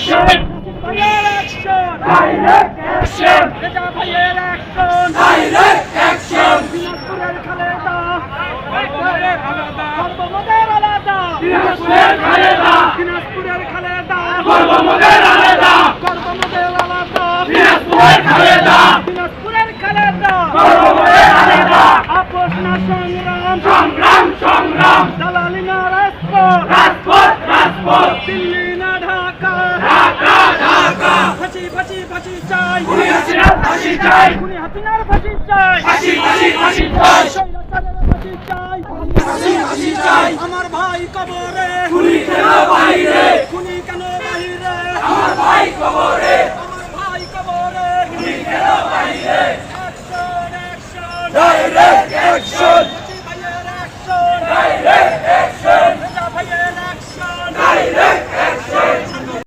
action, direct action, direct action, দিনাজপুরের খালেদা, দিনাজপুরের খালেদা, দিনাজপুরের খালেদা, কর্মমোদের আলাদা, কর্মমোদের আলাদা, দিনাজপুরের খালেদা, দিনাজপুরের খালেদা, কর্মমোদের আলাদা, আপোষ না সংগ্রাম, সংগ্রাম সংগ্রাম, দালালি না রাজপথ, রাজপথ রাজপথ, দিল্লি না ঢাকা, ঢাকা ঢাকা, ফাঁসি ফাঁসি ফাঁসি চাই, খুনি হাসিনার ফাঁসি চাই, খুনি হাসিনার ফাঁসি চাই, ফাঁসি ফাঁসি ফাঁসি চাই, স্বৈরাচারের ফাঁসি চাই, ফাঁসি ফাঁসি চাই, আমার ভাই কবরে, খুনি কেন বাইরে, খুনি কেন বাইরে, আমার ভাই কবরে, আমার ভাই কবরে, খুনি কেন বাইরে, action action, direct action, direct